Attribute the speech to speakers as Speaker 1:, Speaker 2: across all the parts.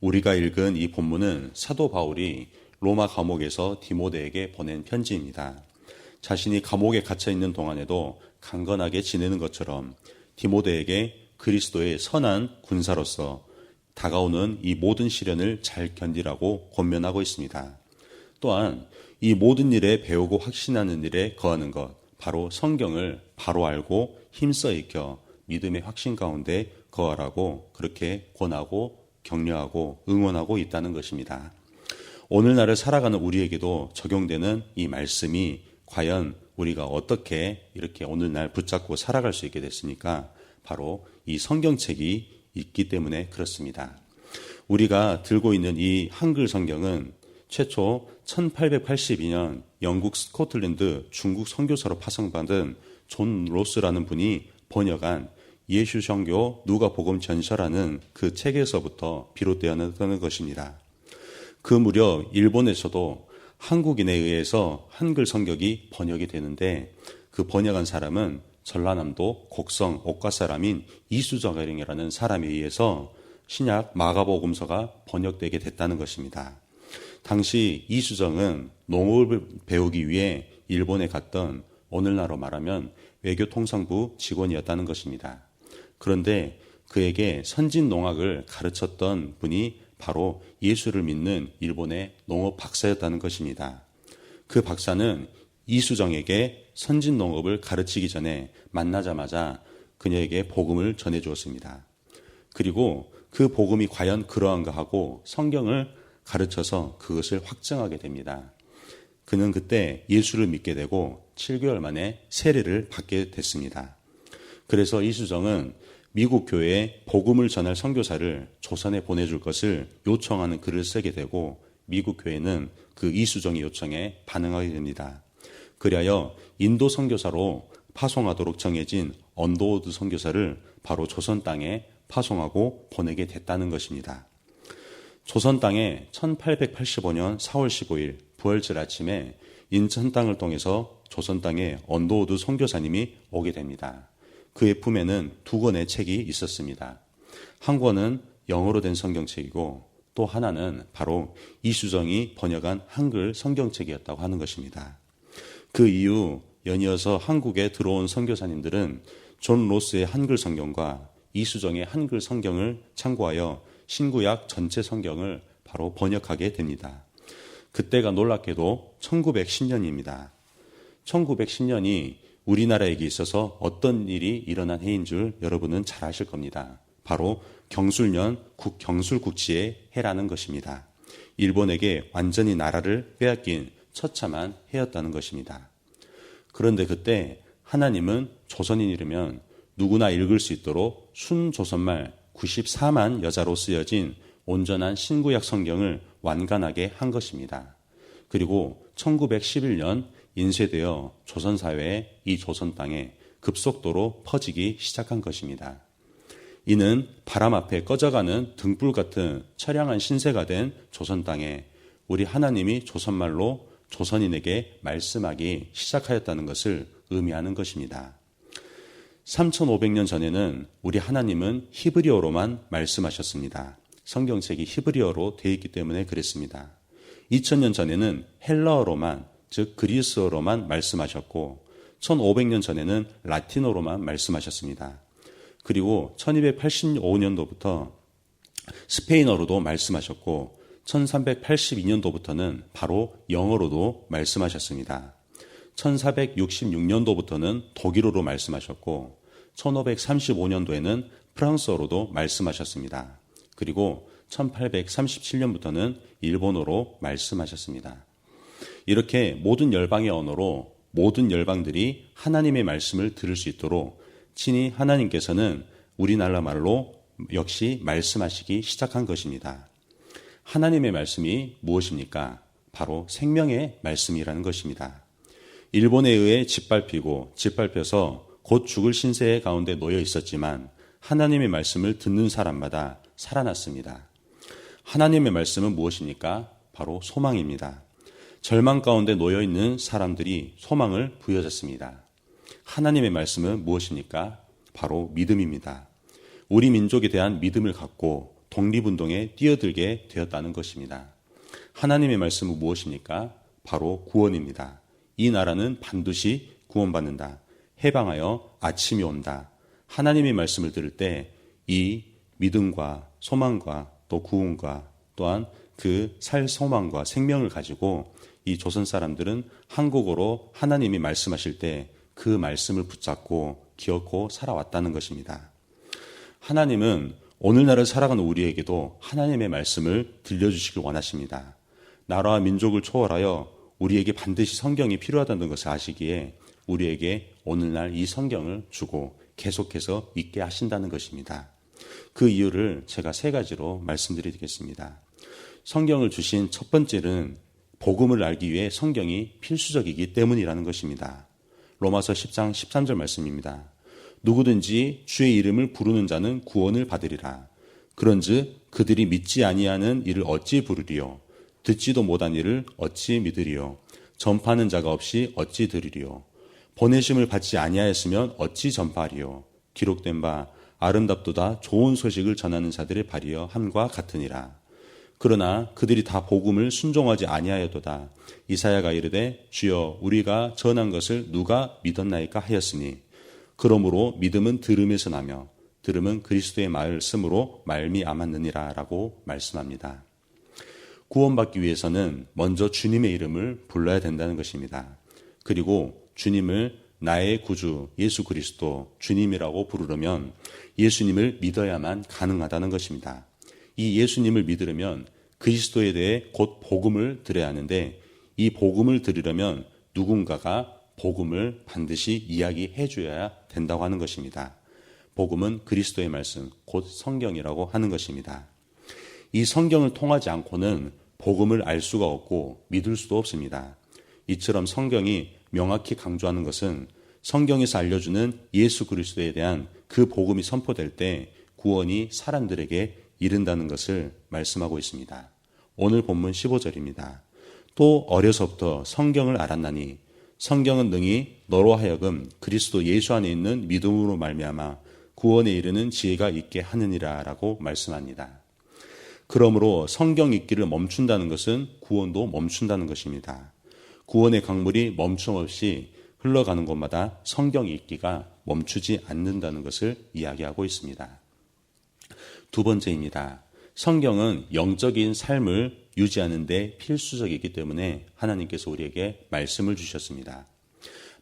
Speaker 1: 우리가 읽은 이 본문은 사도 바울이 로마 감옥에서 디모데에게 보낸 편지입니다. 자신이 감옥에 갇혀 있는 동안에도 강건하게 지내는 것처럼 디모데에게 그리스도의 선한 군사로서 다가오는 이 모든 시련을 잘 견디라고 권면하고 있습니다. 또한 이 모든 일에 배우고 확신하는 일에 거하는 것, 바로 성경을 바로 알고 힘써 익혀 믿음의 확신 가운데 거하라고 그렇게 권하고 격려하고 응원하고 있다는 것입니다. 오늘날을 살아가는 우리에게도 적용되는 이 말씀이 과연 우리가 어떻게 이렇게 오늘날 붙잡고 살아갈 수 있게 됐습니까? 바로 이 성경책이 있기 때문에 그렇습니다. 우리가 들고 있는 이 한글 성경은 최초 1882년 영국 스코틀랜드 중국 선교사로 파송받은 존 로스라는 분이 번역한 예수성교 누가복음 전서라는 그 책에서부터 비롯되었다는 것입니다. 그 무렵 일본에서도 한국인에 의해서 한글 성경이 번역이 되는데 그 번역한 사람은 전라남도 곡성 옥가 사람인 이수정이라는 사람에 의해서 신약 마가복음서가 번역되게 됐다는 것입니다. 당시 이수정은 농업을 배우기 위해 일본에 갔던 오늘날로 말하면 외교통상부 직원이었다는 것입니다. 그런데 그에게 선진농학을 가르쳤던 분이 바로 예수를 믿는 일본의 농업 박사였다는 것입니다. 그 박사는 이수정에게 선진농업을 가르치기 전에 만나자마자 그녀에게 복음을 전해주었습니다. 그리고 그 복음이 과연 그러한가 하고 성경을 가르쳐서 그것을 확증하게 됩니다. 그는 그때 예수를 믿게 되고 7개월 만에 세례를 받게 됐습니다. 그래서 이수정은 미국 교회에 복음을 전할 선교사를 조선에 보내줄 것을 요청하는 글을 쓰게 되고 미국 교회는 그 이수정의 요청에 반응하게 됩니다. 그리하여 인도 선교사로 파송하도록 정해진 언더우드 선교사를 바로 조선 땅에 파송하고 보내게 됐다는 것입니다. 조선 땅에 1885년 4월 15일 부활절 아침에 인천 땅을 통해서 조선 땅에 언더우드 선교사님이 오게 됩니다. 그의 품에는 2권의 책이 있었습니다. 한 권은 영어로 된 성경책이고 또 하나는 바로 이수정이 번역한 한글 성경책이었다고 하는 것입니다. 그 이후 연이어서 한국에 들어온 선교사님들은 존 로스의 한글 성경과 이수정의 한글 성경을 참고하여 신구약 전체 성경을 바로 번역하게 됩니다. 그때가 놀랍게도 1910년입니다. 1910년이 우리나라에게 있어서 어떤 일이 일어난 해인 줄 여러분은 잘 아실 겁니다. 바로 경술년 경술국치의 해라는 것입니다. 일본에게 완전히 나라를 빼앗긴 처참한 해였다는 것입니다. 그런데 그때 하나님은 조선인이라면 누구나 읽을 수 있도록 순조선말 94만 여자로 쓰여진 온전한 신구약 성경을 완간하게 한 것입니다. 그리고 1911년 인쇄되어 조선사회의 이 조선 땅에 급속도로 퍼지기 시작한 것입니다. 이는 바람 앞에 꺼져가는 등불 같은 처량한 신세가 된 조선 땅에 우리 하나님이 조선말로 조선인에게 말씀하기 시작하였다는 것을 의미하는 것입니다. 3500년 전에는 우리 하나님은 히브리어로만 말씀하셨습니다. 성경책이 히브리어로 되어 있기 때문에 그랬습니다. 2000년 전에는 헬라어로만, 즉 그리스어로만 말씀하셨고 1500년 전에는 라틴어로만 말씀하셨습니다. 그리고 1285년도부터 스페인어로도 말씀하셨고 1382년도부터는 바로 영어로도 말씀하셨습니다. 1466년도부터는 독일어로 말씀하셨고 1535년도에는 프랑스어로도 말씀하셨습니다. 그리고 1837년부터는 일본어로 말씀하셨습니다. 이렇게 모든 열방의 언어로 모든 열방들이 하나님의 말씀을 들을 수 있도록 친히 하나님께서는 우리나라 말로 역시 말씀하시기 시작한 것입니다. 하나님의 말씀이 무엇입니까? 바로 생명의 말씀이라는 것입니다. 일본에 의해 짓밟혀서 곧 죽을 신세 가운데 놓여 있었지만 하나님의 말씀을 듣는 사람마다 살아났습니다. 하나님의 말씀은 무엇입니까? 바로 소망입니다. 절망 가운데 놓여 있는 사람들이 소망을 부여졌습니다. 하나님의 말씀은 무엇입니까? 바로 믿음입니다. 우리 민족에 대한 믿음을 갖고 독립운동에 뛰어들게 되었다는 것입니다. 하나님의 말씀은 무엇입니까? 바로 구원입니다. 이 나라는 반드시 구원받는다. 해방하여 아침이 온다. 하나님의 말씀을 들을 때 이 믿음과 소망과 또 구원과 또한 그 살 소망과 생명을 가지고 이 조선 사람들은 한국어로 하나님이 말씀하실 때 그 말씀을 붙잡고 기억고 살아왔다는 것입니다. 하나님은 오늘날을 살아가는 우리에게도 하나님의 말씀을 들려주시길 원하십니다. 나라와 민족을 초월하여 우리에게 반드시 성경이 필요하다는 것을 아시기에 우리에게 오늘날 이 성경을 주고 계속해서 읽게 하신다는 것입니다. 그 이유를 제가 3가지로 말씀드리겠습니다. 성경을 주신 첫 번째는 복음을 알기 위해 성경이 필수적이기 때문이라는 것입니다. 로마서 10장 13절 말씀입니다. 누구든지 주의 이름을 부르는 자는 구원을 받으리라. 그런즉 그들이 믿지 아니하는 이를 어찌 부르리요? 듣지도 못한 이를 어찌 믿으리요? 전파하는 자가 없이 어찌 들으리요? 보내심을 받지 아니하였으면 어찌 전파하리요? 기록된 바 아름답도다 좋은 소식을 전하는 자들의 발이여 함과 같으니라. 그러나 그들이 다 복음을 순종하지 아니하였도다. 이사야가 이르되 주여 우리가 전한 것을 누가 믿었나이까 하였으니 그러므로 믿음은 들음에서 나며 들음은 그리스도의 말씀으로 말미암았느니라 라고 말씀합니다. 구원받기 위해서는 먼저 주님의 이름을 불러야 된다는 것입니다. 그리고 주님을 나의 구주 예수 그리스도 주님이라고 부르려면 예수님을 믿어야만 가능하다는 것입니다. 이 예수님을 믿으려면 그리스도에 대해 곧 복음을 들어야 하는데 이 복음을 들으려면 누군가가 복음을 반드시 이야기해 줘야 된다고 하는 것입니다. 복음은 그리스도의 말씀, 곧 성경이라고 하는 것입니다. 이 성경을 통하지 않고는 복음을 알 수가 없고 믿을 수도 없습니다. 이처럼 성경이 명확히 강조하는 것은 성경에서 알려주는 예수 그리스도에 대한 그 복음이 선포될 때 구원이 사람들에게 이른다는 것을 말씀하고 있습니다. 오늘 본문 15절입니다. 또 어려서부터 성경을 알았나니 성경은 능히 너로 하여금 그리스도 예수 안에 있는 믿음으로 말미암아 구원에 이르는 지혜가 있게 하느니라 라고 말씀합니다. 그러므로 성경 읽기를 멈춘다는 것은 구원도 멈춘다는 것입니다. 구원의 강물이 멈춤 없이 흘러가는 곳마다 성경 읽기가 멈추지 않는다는 것을 이야기하고 있습니다. 두 번째입니다. 성경은 영적인 삶을 유지하는 데 필수적이기 때문에 하나님께서 우리에게 말씀을 주셨습니다.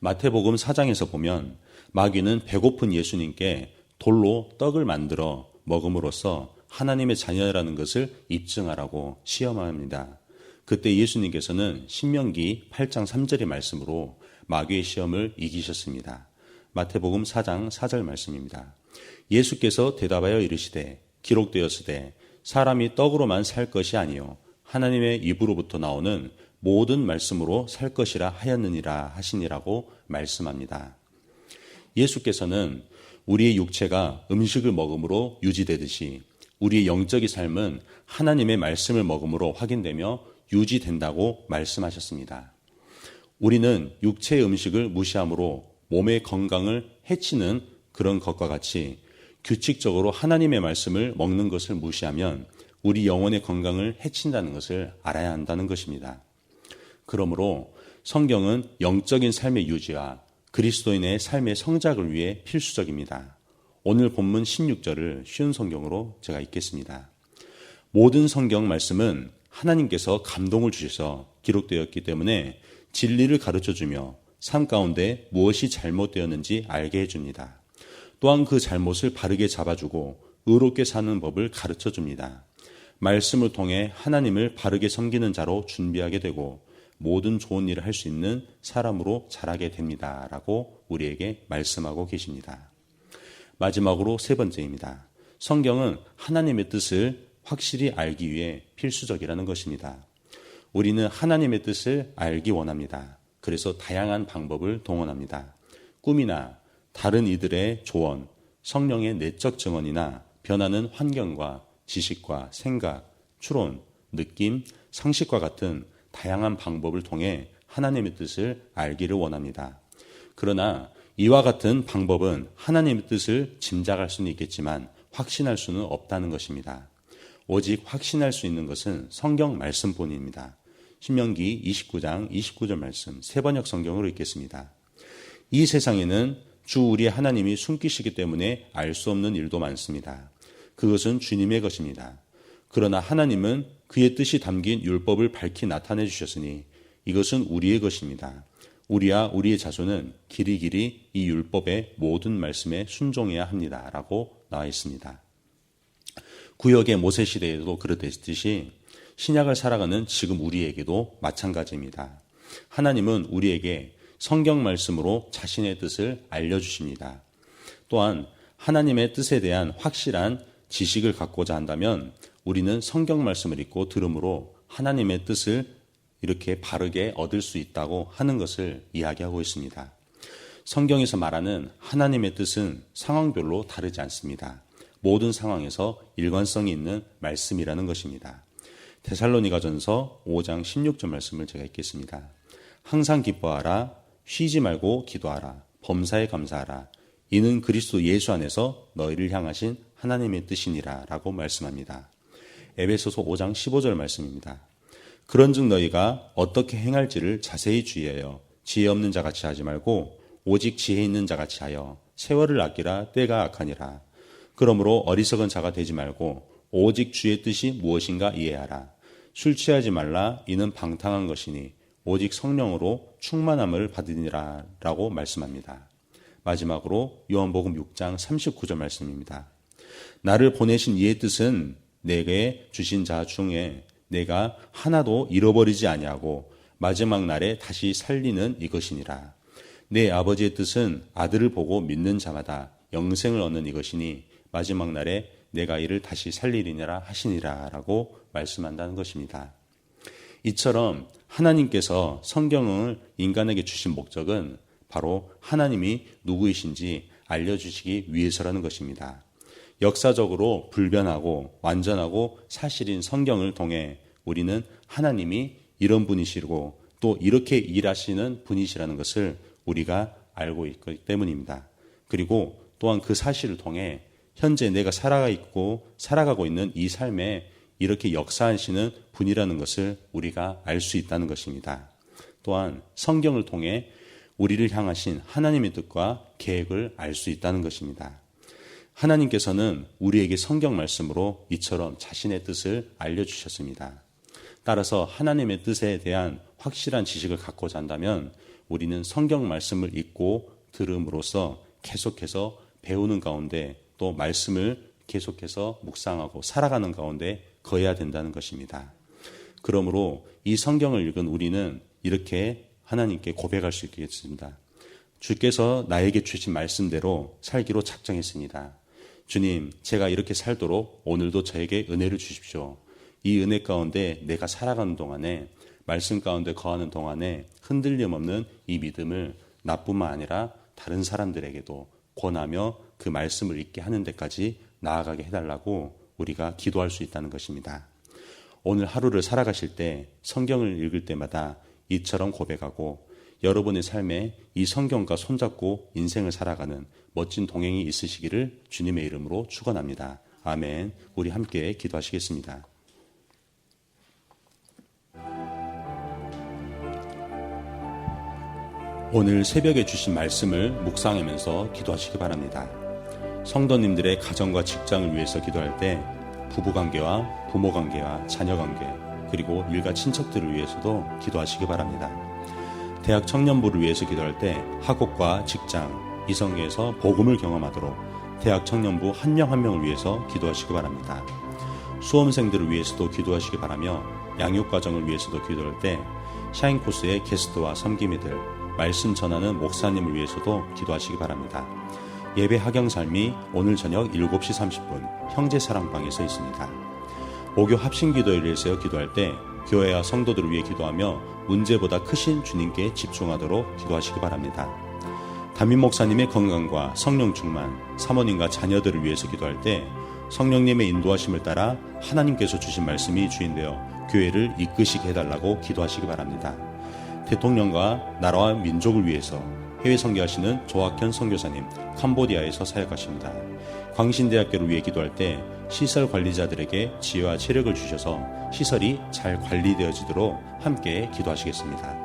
Speaker 1: 마태복음 4장에서 보면 마귀는 배고픈 예수님께 돌로 떡을 만들어 먹음으로써 하나님의 자녀라는 것을 입증하라고 시험합니다. 그때 예수님께서는 신명기 8장 3절의 말씀으로 마귀의 시험을 이기셨습니다. 마태복음 4장 4절 말씀입니다. 예수께서 대답하여 이르시되 기록되었으되 사람이 떡으로만 살 것이 아니요 하나님의 입으로부터 나오는 모든 말씀으로 살 것이라 하였느니라 하시니라고 말씀합니다. 예수께서는 우리의 육체가 음식을 먹음으로 유지되듯이 우리의 영적인 삶은 하나님의 말씀을 먹음으로 확인되며 유지된다고 말씀하셨습니다. 우리는 육체의 음식을 무시함으로 몸의 건강을 해치는 그런 것과 같이 규칙적으로 하나님의 말씀을 먹는 것을 무시하면 우리 영혼의 건강을 해친다는 것을 알아야 한다는 것입니다. 그러므로 성경은 영적인 삶의 유지와 그리스도인의 삶의 성장을 위해 필수적입니다. 오늘 본문 16절을 쉬운 성경으로 제가 읽겠습니다. 모든 성경 말씀은 하나님께서 감동을 주셔서 기록되었기 때문에 진리를 가르쳐주며 삶 가운데 무엇이 잘못되었는지 알게 해줍니다. 또한 그 잘못을 바르게 잡아주고 의롭게 사는 법을 가르쳐줍니다. 말씀을 통해 하나님을 바르게 섬기는 자로 준비하게 되고 모든 좋은 일을 할 수 있는 사람으로 자라게 됩니다. 라고 우리에게 말씀하고 계십니다. 마지막으로 세 번째입니다. 성경은 하나님의 뜻을 확실히 알기 위해 필수적이라는 것입니다. 우리는 하나님의 뜻을 알기 원합니다. 그래서 다양한 방법을 동원합니다. 꿈이나 다른 이들의 조언, 성령의 내적 증언이나 변하는 환경과 지식과 생각, 추론, 느낌, 상식과 같은 다양한 방법을 통해 하나님의 뜻을 알기를 원합니다. 그러나 이와 같은 방법은 하나님의 뜻을 짐작할 수는 있겠지만 확신할 수는 없다는 것입니다. 오직 확신할 수 있는 것은 성경 말씀뿐입니다. 신명기 29장 29절 말씀 세번역 성경으로 읽겠습니다. 이 세상에는 주 우리의 하나님이 숨기시기 때문에 알 수 없는 일도 많습니다. 그것은 주님의 것입니다. 그러나 하나님은 그의 뜻이 담긴 율법을 밝히 나타내 주셨으니 이것은 우리의 것입니다. 우리와 우리의 자손은 길이길이 이 율법의 모든 말씀에 순종해야 합니다. 라고 나와 있습니다. 구약의 모세 시대에도 그렇듯이 신약을 살아가는 지금 우리에게도 마찬가지입니다. 하나님은 우리에게 성경 말씀으로 자신의 뜻을 알려주십니다. 또한 하나님의 뜻에 대한 확실한 지식을 갖고자 한다면 우리는 성경 말씀을 읽고 들음으로 하나님의 뜻을 이렇게 바르게 얻을 수 있다고 하는 것을 이야기하고 있습니다. 성경에서 말하는 하나님의 뜻은 상황별로 다르지 않습니다. 모든 상황에서 일관성이 있는 말씀이라는 것입니다. 데살로니가전서 5장 16절 말씀을 제가 읽겠습니다. 항상 기뻐하라, 쉬지 말고 기도하라, 범사에 감사하라. 이는 그리스도 예수 안에서 너희를 향하신 하나님의 뜻이니라 라고 말씀합니다. 에베소서 5장 15절 말씀입니다. 그런즉 너희가 어떻게 행할지를 자세히 주의하여 지혜 없는 자같이 하지 말고 오직 지혜 있는 자같이 하여 세월을 아끼라 때가 악하니라. 그러므로 어리석은 자가 되지 말고 오직 주의 뜻이 무엇인가 이해하라. 술 취하지 말라. 이는 방탕한 것이니 오직 성령으로 충만함을 받으니라 라고 말씀합니다. 마지막으로 요한복음 6장 39절 말씀입니다. 나를 보내신 이의 뜻은 내게 주신 자 중에 내가 하나도 잃어버리지 아니하고 마지막 날에 다시 살리는 이것이니라. 내 아버지의 뜻은 아들을 보고 믿는 자마다 영생을 얻는 이것이니 마지막 날에 내가 이를 다시 살리리니라 하시니라 라고 말씀한다는 것입니다. 이처럼 하나님께서 성경을 인간에게 주신 목적은 바로 하나님이 누구이신지 알려주시기 위해서라는 것입니다. 역사적으로 불변하고 완전하고 사실인 성경을 통해 우리는 하나님이 이런 분이시고 또 이렇게 일하시는 분이시라는 것을 우리가 알고 있기 때문입니다. 그리고 또한 그 사실을 통해 현재 내가 살아가고 있는 이 삶에 이렇게 역사하시는 분이라는 것을 우리가 알 수 있다는 것입니다. 또한 성경을 통해 우리를 향하신 하나님의 뜻과 계획을 알 수 있다는 것입니다. 하나님께서는 우리에게 성경 말씀으로 이처럼 자신의 뜻을 알려주셨습니다. 따라서 하나님의 뜻에 대한 확실한 지식을 갖고자 한다면 우리는 성경 말씀을 읽고 들음으로써 계속해서 배우는 가운데 또 말씀을 계속해서 묵상하고 살아가는 가운데 거해야 된다는 것입니다. 그러므로 이 성경을 읽은 우리는 이렇게 하나님께 고백할 수 있겠습니다. 주께서 나에게 주신 말씀대로 살기로 작정했습니다. 주님, 제가 이렇게 살도록 오늘도 저에게 은혜를 주십시오. 이 은혜 가운데 내가 살아가는 동안에 말씀 가운데 거하는 동안에 흔들림 없는 이 믿음을 나뿐만 아니라 다른 사람들에게도 권하며 그 말씀을 읽게 하는 데까지 나아가게 해달라고 우리가 기도할 수 있다는 것입니다. 오늘 하루를 살아가실 때 성경을 읽을 때마다 이처럼 고백하고 여러분의 삶에 이 성경과 손잡고 인생을 살아가는 멋진 동행이 있으시기를 주님의 이름으로 축원합니다. 아멘. 우리 함께 기도하시겠습니다. 오늘 새벽에 주신 말씀을 묵상하면서 기도하시기 바랍니다. 성도님들의 가정과 직장을 위해서 기도할 때 부부관계와 부모관계와 자녀관계 그리고 일가 친척들을 위해서도 기도하시기 바랍니다. 대학 청년부를 위해서 기도할 때 학업과 직장, 이성계에서 복음을 경험하도록 대학 청년부 한 명 한 명을 위해서 기도하시기 바랍니다. 수험생들을 위해서도 기도하시기 바라며 양육과정을 위해서도 기도할 때 샤인코스의 게스트와 섬김이들, 말씀 전하는 목사님을 위해서도 기도하시기 바랍니다. 예배 하경삶이 오늘 저녁 7시 30분 형제사랑방에서 있습니다. 오교 합심기도회를 위해서 기도할 때 교회와 성도들을 위해 기도하며 문제보다 크신 주님께 집중하도록 기도하시기 바랍니다. 담임 목사님의 건강과 성령 충만, 사모님과 자녀들을 위해서 기도할 때 성령님의 인도하심을 따라 하나님께서 주신 말씀이 주인되어 교회를 이끄시게 해달라고 기도하시기 바랍니다. 대통령과 나라와 민족을 위해서 해외 선교하시는 조학현 선교사님 캄보디아에서 사역하십니다. 광신대학교를 위해 기도할 때 시설 관리자들에게 지혜와 체력을 주셔서 시설이 잘 관리되어지도록 함께 기도하시겠습니다.